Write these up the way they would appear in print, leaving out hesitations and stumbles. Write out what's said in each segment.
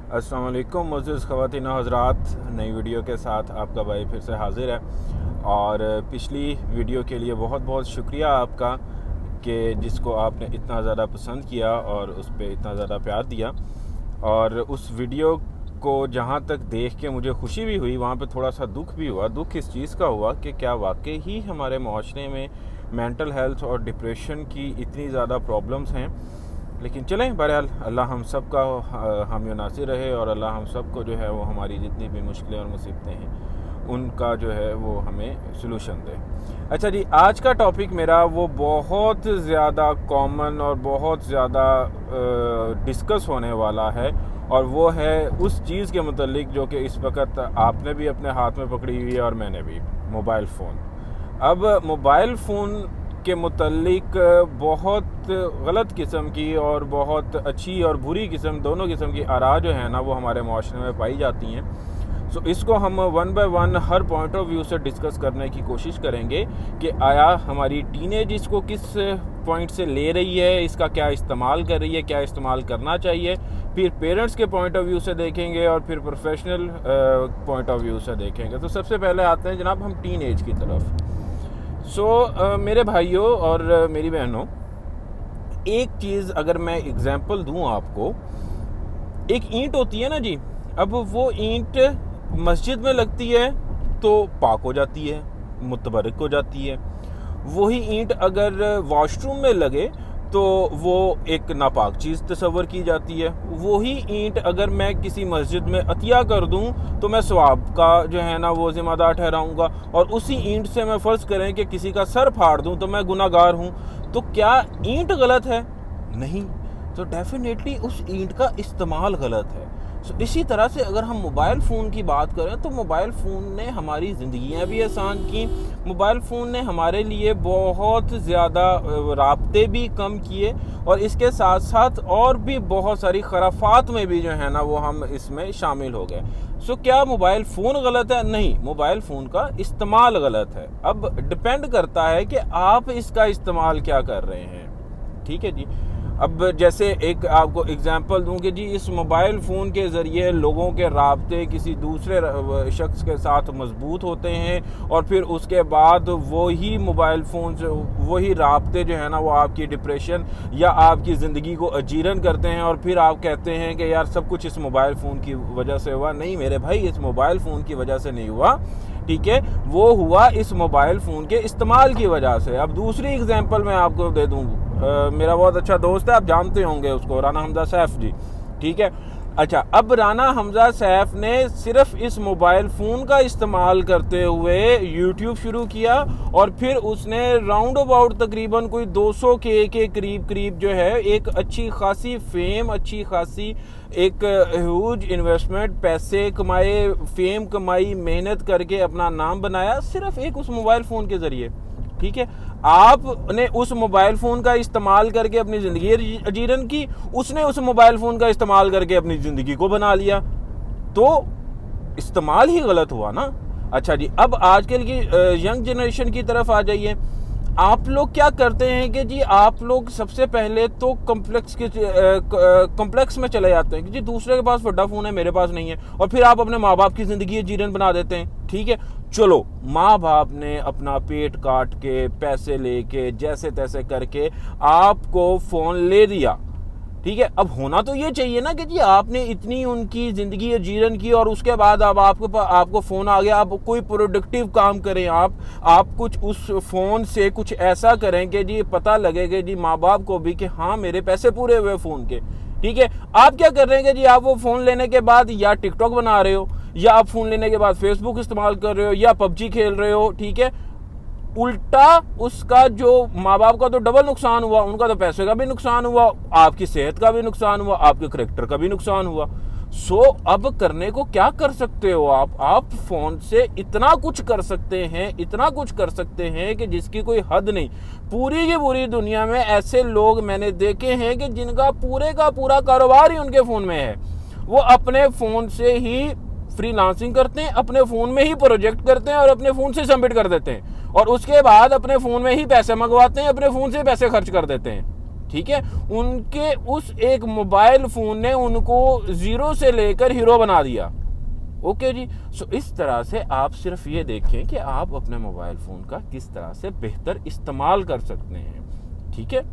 अस्सलाम वालेकुम मुअज़्ज़िज़ ख़वातीन व हज़रात, नई वीडियो के साथ आपका भाई फिर से हाज़िर है। और पिछली वीडियो के लिए बहुत बहुत शुक्रिया आपका कि जिसको आपने इतना ज़्यादा पसंद किया और उस पर इतना ज़्यादा प्यार दिया। और उस वीडियो को जहाँ तक देख के मुझे खुशी भी हुई, वहाँ पे थोड़ा सा दुख भी हुआ। दुख इस चीज़ का हुआ कि क्या वाकई ही हमारे माशरे में मेंटल हेल्थ और डिप्रेशन की इतनी ज़्यादा प्रॉब्लम्स हैं। लेकिन चलें, बहरहाल अल्लाह हम सब का हामी नासिर रहे और अल्लाह हम सब को जो है वो हमारी जितनी भी मुश्किलें और मुसीबतें हैं उनका जो है वो हमें सलूशन दे। अच्छा जी, आज का टॉपिक मेरा वो बहुत ज़्यादा कॉमन और बहुत ज़्यादा डिस्कस होने वाला है, और वो है उस चीज़ के मुतल्लिक जो कि इस वक्त आपने भी अपने हाथ में पकड़ी हुई है और मैंने भी, मोबाइल फ़ोन। अब मोबाइल फ़ोन के मुतल्लिक बहुत गलत किस्म की और बहुत अच्छी और बुरी किस्म, दोनों किस्म की आरा जो है ना वो हमारे माशरे में पाई जाती हैं। सो इसको हम one by one her point of view से डिस्कस करने की कोशिश करेंगे कि आया हमारी टीनेज इसको किस पॉइंट से ले रही है, इसका क्या इस्तेमाल कर रही है, क्या इस्तेमाल करना चाहिए। फिर पेरेंट्स के पॉइंट ऑफ व्यू से देखेंगे और फिर प्रोफेशनल पॉइंट ऑफ व्यू से देखेंगे। तो सबसे पहले आते हैं जनाब हम टीनेज की तरफ। मेरे भाइयों और मेरी बहनों, एक चीज़ अगर मैं एग्जांपल दूं आपको, एक ईंट होती है ना जी। अब वो ईंट मस्जिद में लगती है तो पाक हो जाती है, मुतबरक हो जाती है। वही ईंट अगर वॉशरूम में लगे तो वो एक नापाक चीज़ तस्वर की जाती है। वही ईंट अगर मैं किसी मस्जिद में अतिया कर दूं तो मैं सवाब का जो है ना वो ज़िम्मेदार ठहराऊंगा, और उसी ईंट से मैं फ़र्ज़ करें कि किसी का सर फाड़ दूं तो मैं गुनाहगार हूं। तो क्या ईंट गलत है? नहीं। तो डेफिनेटली उस ईंट का इस्तेमाल गलत है। इसी तरह से अगर हम मोबाइल फ़ोन की बात करें तो मोबाइल फ़ोन ने हमारी ज़िंदगियाँ भी आसान की। मोबाइल फ़ोन ने हमारे लिए बहुत ज़्यादा राब्ते भी कम किए, और इसके साथ साथ और भी बहुत सारी खराफात में भी जो है ना वो हम इसमें शामिल हो गए। क्या मोबाइल फ़ोन गलत है? नहीं, मोबाइल फ़ोन का इस्तेमाल गलत है। अब डिपेंड करता है कि आप इसका इस्तेमाल क्या कर रहे हैं। ठीक है जी। अब जैसे एक आपको एग्जांपल दूं कि जी इस मोबाइल फ़ोन के ज़रिए लोगों के राब्ते किसी दूसरे शख्स के साथ मजबूत होते हैं, और फिर उसके बाद वही मोबाइल फ़ोन से वही राब्ते जो है ना वो आपकी डिप्रेशन या आपकी ज़िंदगी को अजीरन करते हैं, और फिर आप कहते हैं कि यार सब कुछ इस मोबाइल फ़ोन की वजह से हुआ। नहीं मेरे भाई, इस मोबाइल फ़ोन की वजह से नहीं हुआ, ठीक है, वो हुआ इस मोबाइल फ़ोन के इस्तेमाल की वजह से। अब दूसरी एग्जांपल मैं आपको दे दूँ। मेरा बहुत अच्छा दोस्त है, आप जानते होंगे उसको, राना हमजा सैफ जी, ठीक है। अच्छा, अब राना हमजा सैफ ने सिर्फ इस मोबाइल फ़ोन का इस्तेमाल करते हुए यूट्यूब शुरू किया, और फिर उसने राउंड अबाउट तकरीबन कोई 200 के करीब जो है एक अच्छी खासी फेम, अच्छी खासी एक ह्यूज इन्वेस्टमेंट, पैसे कमाए, फेम कमाई, मेहनत करके अपना नाम बनाया सिर्फ एक उस मोबाइल फ़ोन के ज़रिए। ठीक है, आपने उस मोबाइल फ़ोन का इस्तेमाल करके अपनी ज़िंदगी अजीरन की, उसने उस मोबाइल फ़ोन का इस्तेमाल करके अपनी ज़िंदगी को बना लिया। तो इस्तेमाल ही गलत हुआ ना। अच्छा जी, अब आजकल की यंग जनरेशन की तरफ आ जाइए। आप लोग क्या करते हैं कि जी आप लोग सबसे पहले तो कॉम्प्लेक्स में चले जाते हैं कि जी दूसरे के पास बड़ा फ़ोन है, मेरे पास नहीं है, और फिर आप अपने माँ बाप की ज़िंदगी जीरन बना देते हैं। ठीक है, चलो माँ बाप ने अपना पेट काट के पैसे लेके जैसे तैसे करके आपको फ़ोन ले दिया, ठीक है। अब होना तो ये चाहिए ना कि जी आपने इतनी उनकी ज़िंदगी जीरन की, और उसके बाद अब आपको फ़ोन आ गया, आप कोई प्रोडक्टिव काम करें, आप कुछ उस फ़ोन से कुछ ऐसा करें कि जी पता लगे कि जी माँ बाप को भी कि हाँ मेरे पैसे पूरे हुए फ़ोन के। ठीक है, आप क्या कर रहे हैं कि जी आप वो फ़ोन लेने के बाद या टिकटॉक बना रहे हो, या आप फ़ोन लेने के बाद फेसबुक इस्तेमाल कर रहे हो, या पबजी खेल रहे हो। ठीक है, उल्टा उसका जो माँ बाप का तो डबल नुकसान हुआ, उनका तो पैसे का भी नुकसान हुआ, आपकी सेहत का भी नुकसान हुआ, आपके करैक्टर का भी नुकसान हुआ। अब करने को क्या कर सकते हो आप फोन से इतना कुछ कर सकते हैं, इतना कुछ कर सकते हैं कि जिसकी कोई हद नहीं। पूरी की पूरी दुनिया में ऐसे लोग मैंने देखे हैं कि जिनका पूरे का पूरा कारोबार ही उनके फ़ोन में है। वो अपने फ़ोन से ही फ्रीलांसिंग करते हैं, अपने फ़ोन में ही प्रोजेक्ट करते हैं और अपने फ़ोन से सबमिट कर देते हैं, और उसके बाद अपने फ़ोन में ही पैसे मंगवाते हैं, अपने फ़ोन से पैसे खर्च कर देते हैं। ठीक है, उनके उस एक मोबाइल फोन ने उनको जीरो से लेकर हीरो बना दिया। ओके जी। सो इस तरह से आप सिर्फ ये देखें कि आप अपने मोबाइल फोन का किस तरह से बेहतर इस्तेमाल कर सकते हैं। ठीक है,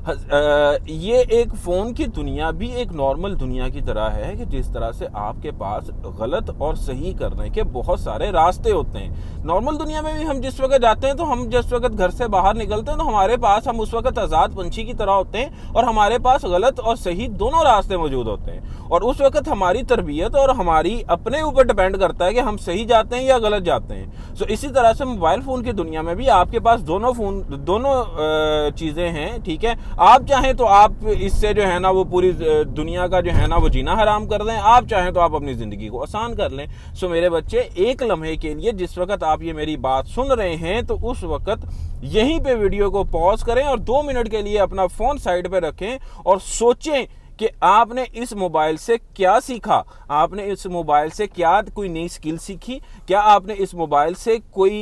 ये एक फ़ोन की दुनिया भी एक नॉर्मल दुनिया की तरह है कि जिस तरह से आपके पास गलत और सही करने के बहुत सारे रास्ते होते हैं। नॉर्मल दुनिया में भी हम जिस वक्त जाते हैं, तो हम जिस वक्त घर से बाहर निकलते हैं, तो हमारे पास हम उस वक्त आज़ाद पंछी की तरह होते हैं और हमारे पास गलत और सही दोनों रास्ते मौजूद होते हैं। और उस वक्त हमारी तरबियत और हमारी अपने ऊपर डिपेंड करता है कि हम सही जाते हैं या गलत जाते हैं। सो इसी तरह से मोबाइल फ़ोन की दुनिया में भी आपके पास दोनों चीज़ें हैं। ठीक है, आप चाहें तो आप इससे जो है ना वो पूरी दुनिया का जो है ना वो जीना हराम कर दें, आप चाहें तो आप अपनी ज़िंदगी को आसान कर लें। सो मेरे बच्चे, एक लम्हे के लिए जिस वक्त आप ये मेरी बात सुन रहे हैं, तो उस वक्त यहीं पे वीडियो को पॉज करें और 2 मिनट के लिए अपना फ़ोन साइड पे रखें और सोचें कि आपने इस मोबाइल से क्या सीखा, आपने इस मोबाइल से क्या कोई नई स्किल सीखी, क्या आपने इस मोबाइल से कोई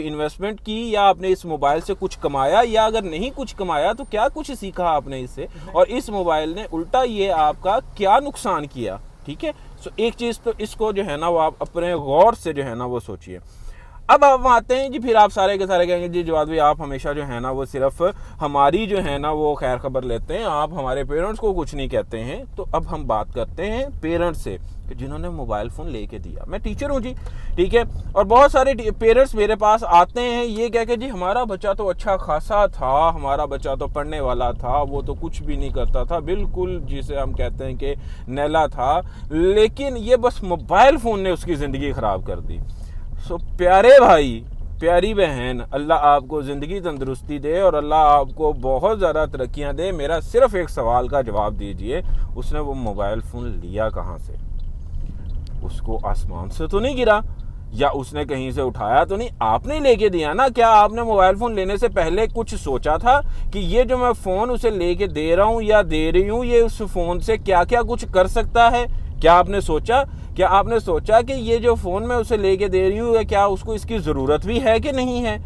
इन्वेस्टमेंट की, या आपने इस मोबाइल से कुछ कमाया, या अगर नहीं कुछ कमाया तो क्या कुछ सीखा आपने इससे, और इस मोबाइल ने उल्टा ये आपका क्या नुकसान किया। ठीक है, सो एक चीज़ तो इसको जो है ना वो आप अपने गौर से जो है ना वो सोचिए। अब हम आते हैं जी, फिर आप सारे के सारे कहेंगे जी जवाद भाई आप हमेशा जो है ना वो सिर्फ हमारी जो है ना वो खैर खबर लेते हैं, आप हमारे पेरेंट्स को कुछ नहीं कहते हैं। तो अब हम बात करते हैं पेरेंट्स से जिन्होंने मोबाइल फ़ोन लेके दिया। मैं टीचर हूँ जी, ठीक है, और बहुत सारे पेरेंट्स मेरे पास आते हैं ये कह के जी हमारा बच्चा तो अच्छा खासा था, हमारा बच्चा तो पढ़ने वाला था, वो तो कुछ भी नहीं करता था, बिल्कुल जिसे हम कहते हैं कि नैला था, लेकिन ये बस मोबाइल फ़ोन ने उसकी ज़िंदगी ख़राब कर दी। सो प्यारे भाई, प्यारी बहन, अल्लाह आपको ज़िंदगी तंदुरुस्ती दे और अल्लाह आपको बहुत ज़्यादा तरक्कियां दे। मेरा सिर्फ एक सवाल का जवाब दीजिए, उसने वो मोबाइल फ़ोन लिया कहाँ से? उसको आसमान से तो नहीं गिरा, या उसने कहीं से उठाया तो नहीं, आपने लेके दिया ना। क्या आपने मोबाइल फ़ोन लेने से पहले कुछ सोचा था कि ये जो मैं फ़ोन उसे लेके दे रहा हूँ या दे रही हूँ, ये उस फ़ोन से क्या क्या कुछ कर सकता है? क्या आपने सोचा? क्या आपने सोचा कि ये जो फ़ोन मैं उसे लेके दे रही हूँ, क्या उसको इसकी ज़रूरत भी है कि नहीं है?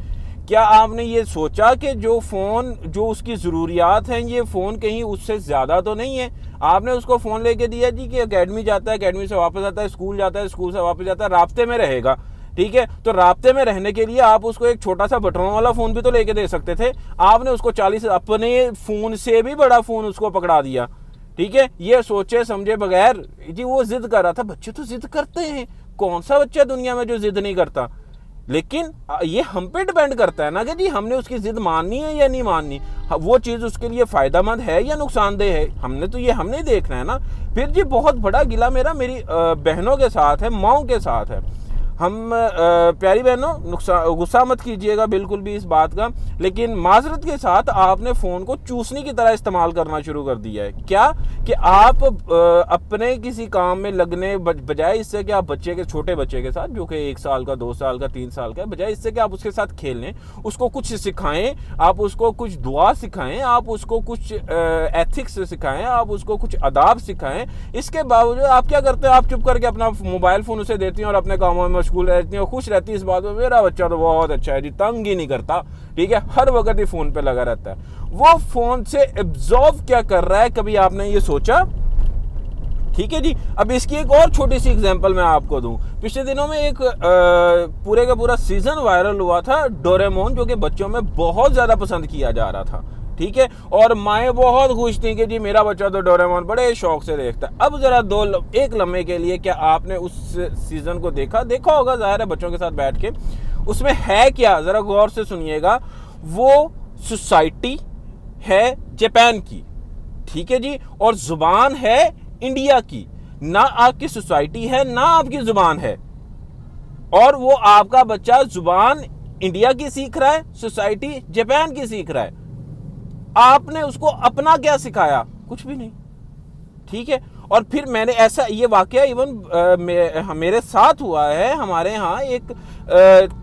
क्या आपने ये सोचा कि जो फ़ोन जो उसकी ज़रूरियात हैं, ये फ़ोन कहीं उससे ज़्यादा तो नहीं है? आपने उसको फ़ोन लेके दिया जी कि एकेडमी जाता है, एकेडमी से वापस आता है, स्कूल जाता है, स्कूल से वापस जाता है, राब्ते में रहेगा। ठीक है, तो राब्ते में रहने के लिए आप उसको एक छोटा सा बटनों वाला फ़ोन भी तो लेके दे सकते थे। आपने उसको 40 अपने फ़ोन से भी बड़ा फ़ोन उसको पकड़ा दिया। ठीक है, ये सोचे समझे बगैर जी वो जिद कर रहा था। बच्चे तो जिद करते हैं, कौन सा बच्चा दुनिया में जो जिद नहीं करता? लेकिन ये हम पे डिपेंड करता है ना कि जी हमने उसकी जिद माननी है या नहीं माननी, वो चीज़ उसके लिए फ़ायदेमंद है या नुकसानदेह है, हमने देखना है ना। फिर जी बहुत बड़ा गिला मेरी बहनों के साथ है, माँओं के साथ है। हम प्यारी बहनों गुस्सा मत कीजिएगा बिल्कुल भी इस बात का, लेकिन माजरत के साथ आपने फ़ोन को चूसने की तरह इस्तेमाल करना शुरू कर दिया है। क्या कि आप अपने किसी काम में लगने बजाय इससे कि आप छोटे बच्चे के साथ जो कि 1 साल का, 2 साल का, 3 साल का, बजाय इससे कि आप उसके साथ खेलें, उसको कुछ सिखाएं, आप उसको कुछ दुआ सिखाएं, आप उसको कुछ एथिक्स सिखाएं, आप उसको कुछ अदाब सिखाएं, इसके बावजूद आप क्या करते हैं? आप चुप करके अपना मोबाइल फ़ोन उसे देती हैं और अपने कामों में मशगूल रहती हैं और खुश रहती है इस बात में मेरा बच्चा तो बहुत अच्छा है जी, तंग ही नहीं करता। ठीक है, हर वक्त ही फ़ोन पे लगा रहता है। वो फ़ोन से एब्जॉर्व क्या कर रहा है, कभी आपने ये सोचा? ठीक है जी, अब इसकी एक और छोटी सी एग्जांपल मैं आपको दूं। पिछले दिनों में एक पूरे का पूरा सीजन वायरल हुआ था डोरेमोन, जो कि बच्चों में बहुत ज़्यादा पसंद किया जा रहा था। ठीक है, और माएँ बहुत खुश थी कि जी मेरा बच्चा तो डोरेमोन बड़े शौक से देखता है। अब ज़रा एक लम्हे के लिए क्या आपने उस सीज़न को देखा होगा, ज़ाहिर है बच्चों के साथ बैठ के। उसमें है क्या, ज़रा गौर से सुनिएगा। वो सोसाइटी है जापान की, ठीक है जी, और ज़ुबान है इंडिया की। ना आपकी सोसाइटी है ना आपकी ज़ुबान है, और वो आपका बच्चा ज़ुबान इंडिया की सीख रहा है, सोसाइटी जापान की सीख रहा है। आपने उसको अपना क्या सिखाया? कुछ भी नहीं। ठीक है, और फिर मैंने ऐसा ये वाकया इवन मेरे साथ हुआ है। हमारे यहाँ एक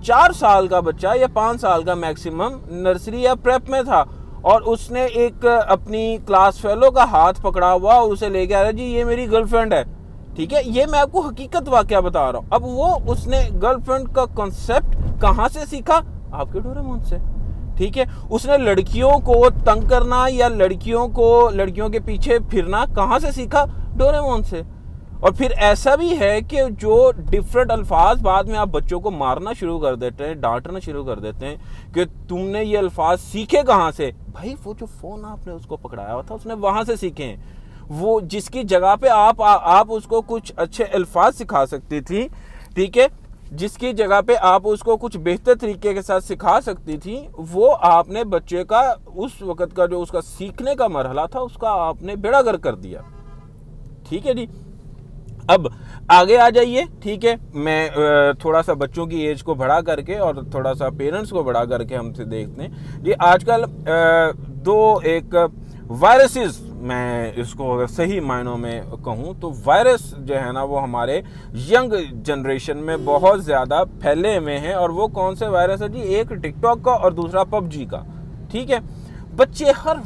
4 साल का बच्चा या 5 साल का मैक्सिमम नर्सरी या प्रेप में था, और उसने एक अपनी क्लास फेलो का हाथ पकड़ा हुआ और उसे लेके आ रहा जी ये मेरी गर्लफ्रेंड है। ठीक है, ये मैं आपको हकीकत वाकया बता रहा हूँ। अब वो उसने गर्लफ्रेंड का कॉन्सेप्ट कहाँ से सीखा? आपके डोरेमोन से। ठीक है। उसने लड़कियों को तंग करना या लड़कियों के पीछे फिरना कहाँ से सीखा? डोरेमोन से। और फिर ऐसा भी है कि जो डिफरेंट अल्फाज बाद में आप बच्चों को मारना शुरू कर देते हैं, डांटना शुरू कर देते हैं कि तुमने ये अल्फाज सीखे कहाँ से? भाई वो जो फ़ोन आपने उसको पकड़ाया हुआ था उसने वहाँ से सीखे हैं। वो जिसकी जगह पे आप उसको कुछ अच्छे अल्फाज सिखा सकती थी, ठीक है, जिसकी जगह पे आप उसको कुछ बेहतर तरीके के साथ सिखा सकती थी, वो आपने बच्चे का उस वक़्त का जो उसका सीखने का मरहला था उसका आपने बेड़ा गर्क कर दिया। ठीक है जी। अब आगे आ जाइए, ठीक है। मैं थोड़ा सा बच्चों की एज को बढ़ा करके और थोड़ा सा पेरेंट्स को बढ़ा करके हमसे देखते हैं जी। आजकल एक वायरसेस, मैं इसको अगर सही मायनों में कहूँ तो वायरस जो है ना वो हमारे यंग जनरेशन में बहुत ज़्यादा फैले हुए हैं। और वो कौन से वायरस है जी? एक टिकटॉक का और दूसरा पबजी का। ठीक है। बच्चे हर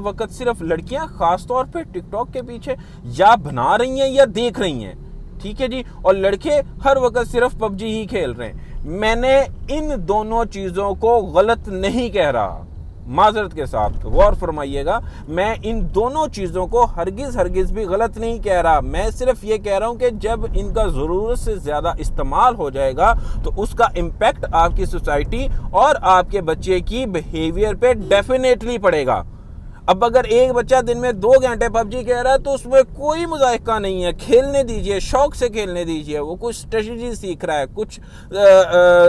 वक्त सिर्फ लड़कियां खास तौर पे टिकटॉक के पीछे या बना रही हैं या देख रही हैं, ठीक है जी, और लड़के हर वक्त सिर्फ पबजी ही खेल रहे हैं। मैंने इन दोनों चीज़ों को गलत नहीं कह रहा, माजरत के साथ गौर फरमाइएगा, मैं इन दोनों चीज़ों को हरगिज़ भी गलत नहीं कह रहा। मैं सिर्फ ये कह रहा हूँ कि जब इनका ज़रूरत से ज़्यादा इस्तेमाल हो जाएगा तो उसका इम्पैक्ट आपकी सोसाइटी और आपके बच्चे की बिहेवियर पे डेफिनेटली पड़ेगा। अब अगर एक बच्चा दिन में 2 घंटे पबजी खेल रहा है तो उसमें कोई मुज़ाहिका नहीं है, खेलने दीजिए, शौक से खेलने दीजिए। वो कुछ स्ट्रेटजी सीख रहा है, कुछ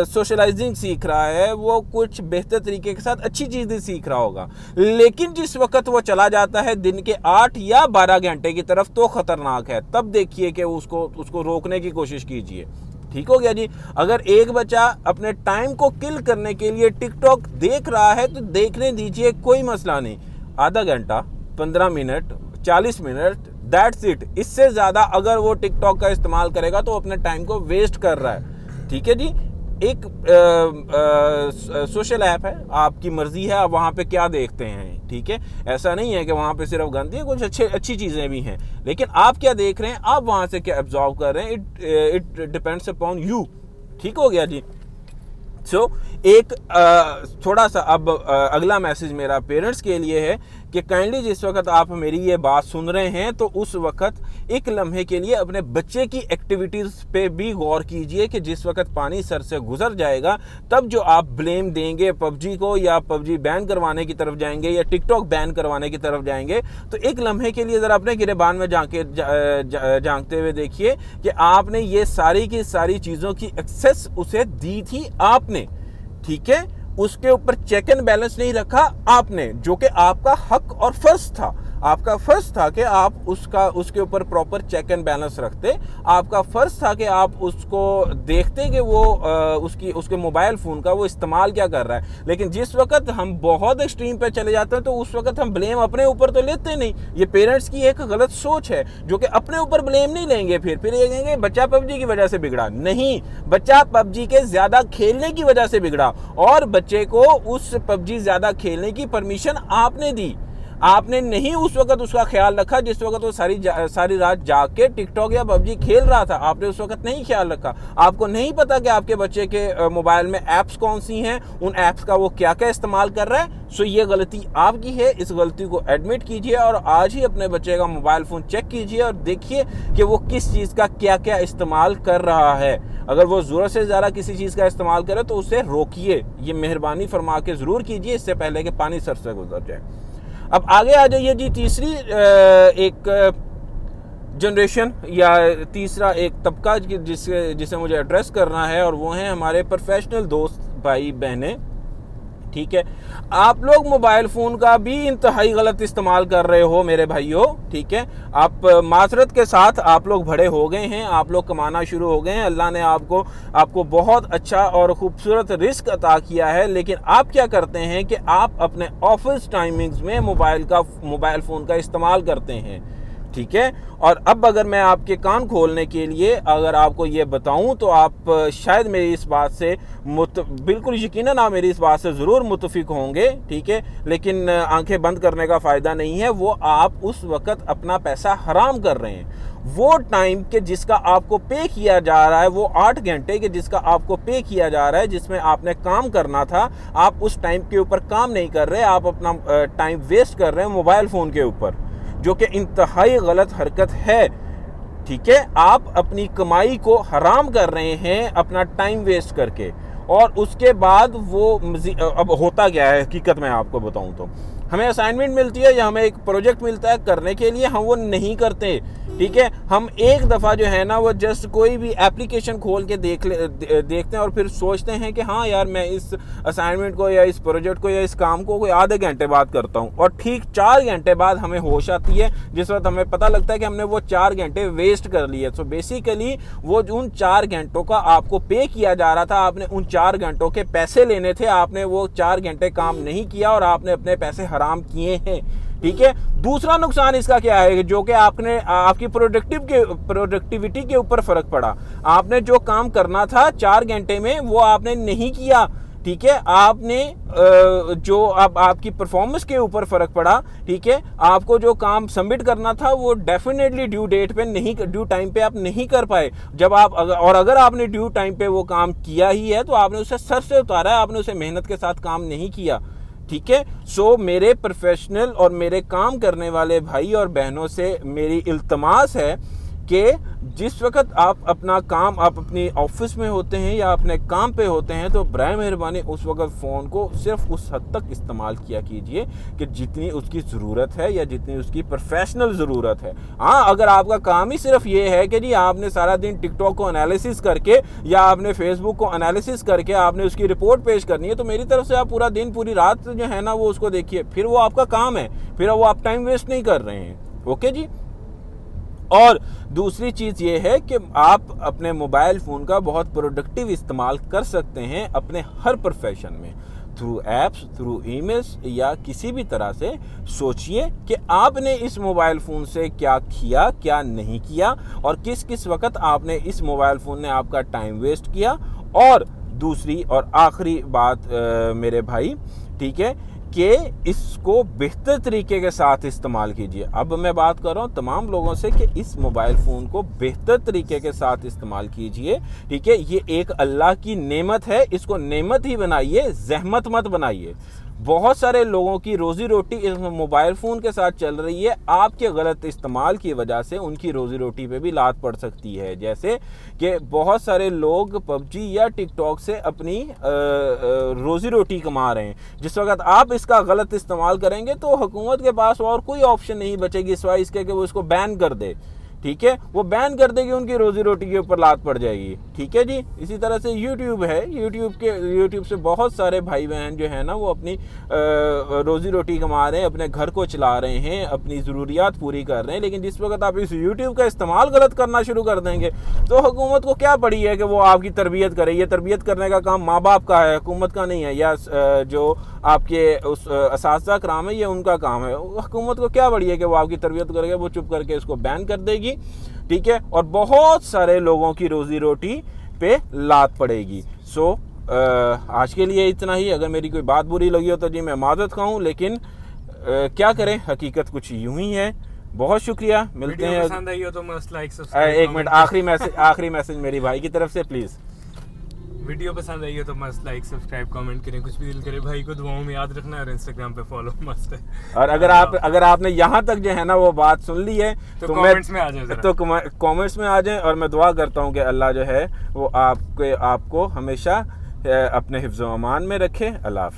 सोशलाइजिंग सीख रहा है, वो कुछ बेहतर तरीके के साथ अच्छी चीज़ें सीख रहा होगा। लेकिन जिस वक्त वो चला जाता है दिन के 8 या 12 घंटे की तरफ तो ख़तरनाक है। तब देखिए कि उसको रोकने की कोशिश कीजिए। ठीक हो गया जी। अगर एक बच्चा अपने टाइम को किल करने के लिए टिकटॉक देख रहा है तो देखने दीजिए, कोई मसला नहीं। आधा घंटा, 15 मिनट, 40 मिनट, दैट्स इट। इससे ज़्यादा अगर वो टिकटॉक का इस्तेमाल करेगा तो अपने टाइम को वेस्ट कर रहा है। ठीक है जी। एक सोशल ऐप है, आपकी मर्जी है आप वहाँ पे क्या देखते हैं। ठीक है, ऐसा नहीं है कि वहाँ पे सिर्फ गंदी है, कुछ अच्छी चीज़ें भी हैं, लेकिन आप क्या देख रहे हैं, आप वहाँ से क्या एब्जॉर्व कर रहे हैं, इट डिपेंड्स अपॉन यू। ठीक हो गया जी। एक थोड़ा सा अब अगला मैसेज मेरा पेरेंट्स के लिए है कि काइंडली जिस वक्त आप मेरी ये बात सुन रहे हैं तो उस वक्त एक लम्हे के लिए अपने बच्चे की एक्टिविटीज़ पे भी गौर कीजिए कि जिस वक्त पानी सर से गुजर जाएगा तब जो आप ब्लेम देंगे पबजी को या पबजी बैन करवाने की तरफ जाएंगे या टिकटॉक बैन करवाने की तरफ जाएंगे, तो एक लम्हे के लिए ज़रा अपने गिरेबान में झांकते हुए देखिए कि आपने ये सारी की सारी चीज़ों की एक्सेस उसे दी थी आपने। ठीक है, उसके ऊपर चेक एंड बैलेंस नहीं रखा आपने, जो कि आपका हक और फर्ज था। आपका फर्ज था कि आप उसके ऊपर प्रॉपर चेक एंड बैलेंस रखते। आपका फर्ज था कि आप उसको देखते कि वो उसके मोबाइल फ़ोन का वो इस्तेमाल क्या कर रहा है। लेकिन जिस वक्त हम बहुत एक्सट्रीम पे चले जाते हैं तो उस वक्त हम ब्लेम अपने ऊपर तो लेते नहीं। ये पेरेंट्स की एक गलत सोच है जो कि अपने ऊपर ब्लेम नहीं लेंगे। फिर ये कहेंगे बच्चा पबजी की वजह से बिगड़ा। नहीं, बच्चा पबजी के ज़्यादा खेलने की वजह से बिगड़ा और बच्चे को उस पबजी ज़्यादा खेलने की परमिशन आपने दी। आपने नहीं उस वक्त उसका ख्याल रखा जिस वक्त वो सारी रात जाग के टिकटॉक या पबजी खेल रहा था। आपने उस वक्त नहीं ख्याल रखा। आपको नहीं पता कि आपके बच्चे के मोबाइल में ऐप्स कौन सी हैं, उन ऐप्स का वो क्या क्या इस्तेमाल कर रहा है। सो ये गलती आपकी है। इस गलती को एडमिट कीजिए और आज ही अपने बच्चे का मोबाइल फ़ोन चेक कीजिए और देखिए कि वो किस चीज़ का क्या क्या इस्तेमाल कर रहा है। अगर वो ज़रूरत से ज़्यादा किसी चीज़ का इस्तेमाल करे तो उसे रोकिए। ये मेहरबानी फरमा के ज़रूर कीजिए, इससे पहले कि पानी सर से गुजर जाए। अब आगे आ जाइए जी। तीसरी एक जनरेशन या तीसरा एक तबका जिसे मुझे एड्रेस करना है और वो हैं हमारे प्रोफेशनल दोस्त भाई बहनें। ठीक है, आप लोग मोबाइल फ़ोन का भी इंतहाई गलत इस्तेमाल कर रहे हो मेरे भाइयों। ठीक है, आप माजरत के साथ आप लोग बड़े हो गए हैं, आप लोग कमाना शुरू हो गए हैं, अल्लाह ने आपको बहुत अच्छा और ख़ूबसूरत रिस्क अता किया है। लेकिन आप क्या करते हैं कि आप अपने ऑफिस टाइमिंग्स में मोबाइल फ़ोन का इस्तेमाल करते हैं। ठीक है, और अब अगर मैं आपके कान खोलने के लिए अगर आपको ये बताऊं तो आप शायद मेरी इस बात से बिल्कुल यकीनन आप मेरी इस बात से ज़रूर मुतफिक होंगे। ठीक है, लेकिन आंखें बंद करने का फ़ायदा नहीं है। वो आप उस वक़्त अपना पैसा हराम कर रहे हैं। वो टाइम के जिसका आपको पे किया जा रहा है, वो 8 घंटे के जिसका आपको पे किया जा रहा है, जिसमें आपने काम करना था, आप उस टाइम के ऊपर काम नहीं कर रहे, आप अपना टाइम वेस्ट कर रहे हैं मोबाइल फ़ोन के ऊपर, जो कि इंतहाई गलत हरकत है। ठीक है, आप अपनी कमाई को हराम कर रहे हैं अपना टाइम वेस्ट करके। और उसके बाद वो अब होता क्या है हकीकत में आपको बताऊं तो, हमें असाइनमेंट मिलती है या हमें एक प्रोजेक्ट मिलता है करने के लिए, हम वो नहीं करते। ठीक है, हम एक दफ़ा जो है ना वो जस्ट कोई भी एप्लीकेशन खोल के देखते हैं और फिर सोचते हैं कि हाँ यार मैं इस असाइनमेंट को या इस प्रोजेक्ट को या इस काम को कोई आधे घंटे बाद करता हूँ, और ठीक 4 घंटे बाद हमें होश आती है, जिस वक्त हमें पता लगता है कि हमने वो 4 घंटे वेस्ट कर लिए। तो बेसिकली वो उन 4 घंटों का आपको पे किया जा रहा था, आपने उन 4 घंटों के पैसे लेने थे, आपने वो 4 घंटे काम नहीं किया और आपने अपने पैसे हराम किए हैं। ठीक है, दूसरा नुकसान इसका क्या है, जो कि आपकी प्रोडक्टिविटी के ऊपर फर्क पड़ा। आपने जो काम करना था 4 घंटे में वो आपने नहीं किया। ठीक है, आपने जो आपकी परफॉर्मेंस के ऊपर फर्क पड़ा। ठीक है, आपको जो काम सबमिट करना था वो डेफिनेटली ड्यू टाइम पे आप नहीं कर पाए। अगर आपने ड्यू टाइम पे वो काम किया ही है तो आपने उसे सर से उतारा है, आपने उसे मेहनत के साथ काम नहीं किया। ठीक है, सो मेरे प्रोफेशनल और मेरे काम करने वाले भाई और बहनों से मेरी इल्तमास है कि जिस वक्त आप अपनी ऑफिस में होते हैं या अपने काम पे होते हैं, तो बराए मेहरबानी उस वक्त फ़ोन को सिर्फ उस हद तक इस्तेमाल किया कीजिए कि जितनी उसकी ज़रूरत है या जितनी उसकी प्रोफेशनल ज़रूरत है। हाँ, अगर आपका काम ही सिर्फ ये है कि जी आपने सारा दिन टिकटॉक को एनालिसिस करके या आपने फेसबुक को एनालिसिस करके आपने उसकी रिपोर्ट पेश करनी है, तो मेरी तरफ से आप पूरा दिन पूरी रात जो है ना वो उसको देखिए, फिर वो आपका काम है, फिर वो आप टाइम वेस्ट नहीं कर रहे हैं। ओके जी। और दूसरी चीज़ ये है कि आप अपने मोबाइल फ़ोन का बहुत प्रोडक्टिव इस्तेमाल कर सकते हैं अपने हर प्रोफेशन में, थ्रू ऐप्स, थ्रू ईमेल्स या किसी भी तरह से। सोचिए कि आपने इस मोबाइल फ़ोन से क्या किया, क्या नहीं किया, और किस किस वक्त आपने इस मोबाइल फ़ोन ने आपका टाइम वेस्ट किया। और दूसरी और आखिरी बात मेरे भाई, ठीक है, कि इसको बेहतर तरीके के साथ इस्तेमाल कीजिए। अब मैं बात कर रहा हूँ तमाम लोगों से कि इस मोबाइल फ़ोन को बेहतर तरीके के साथ इस्तेमाल कीजिए। ठीक है, ये एक अल्लाह की नेमत है, इसको नेमत ही बनाइए, ज़हमत मत बनाइए। बहुत सारे लोगों की रोज़ी रोटी इस मोबाइल फ़ोन के साथ चल रही है, आपके गलत इस्तेमाल की वजह से उनकी रोज़ी रोटी पे भी लात पड़ सकती है। जैसे कि बहुत सारे लोग पबजी या टिकटॉक से अपनी रोज़ी रोटी कमा रहे हैं। जिस वक्त आप इसका गलत इस्तेमाल करेंगे तो हुकूमत के पास और कोई ऑप्शन नहीं बचेगी सिवाय इसके कि वो इसको बैन कर दे। ठीक है, वो बैन कर देगी, उनकी रोजी रोटी के ऊपर लात पड़ जाएगी। ठीक है जी। इसी तरह से यूट्यूब है, यूट्यूब से बहुत सारे भाई बहन जो है ना वो अपनी रोजी रोटी कमा रहे हैं, अपने घर को चला रहे हैं, अपनी ज़रूरियात पूरी कर रहे हैं। लेकिन जिस वक्त आप इस यूट्यूब का इस्तेमाल गलत करना शुरू कर देंगे तो हुकूमत को क्या पड़ी है कि वो आपकी तरबियत करे। ये तरबियत करने का काम माँ बाप का है, हुकूमत का नहीं है, या जो आपके उस असातिज़ा कराम है ये उनका काम है। हुकूमत को क्या पड़ी है कि वो आपकी तरबियत करेगा, वो चुप करके इसको बैन कर देगी। ठीक है, और बहुत सारे लोगों की रोजी रोटी पे लात पड़ेगी। सो आज के लिए इतना ही। अगर मेरी कोई बात बुरी लगी हो तो जी मैं माज़रत खाऊं, लेकिन क्या करें, हकीकत कुछ यूं ही है। बहुत शुक्रिया, मिलते हैं। पसंद आई हो तो मस्त लाइक सब्सक्राइब। एक मिनट, आखिरी मैसेज मेरी भाई की तरफ से प्लीज़। वीडियो पसंद आई हो तो मस्त लाइक सब्सक्राइब कमेंट करें, कुछ भी दिल करे। भाई को दुआओं में याद रखना और इंस्टाग्राम पे फॉलो मस्त है। और अगर आपने यहाँ तक जो है ना वो बात सुन ली है तो कमेंट्स में आ जाए, तो कमेंट्स में आ जाएं। और मैं दुआ करता हूँ कि अल्लाह जो है वो आपको हमेशा अपने हिफ्ज़-ओ-अमान में रखे। अल्लाह।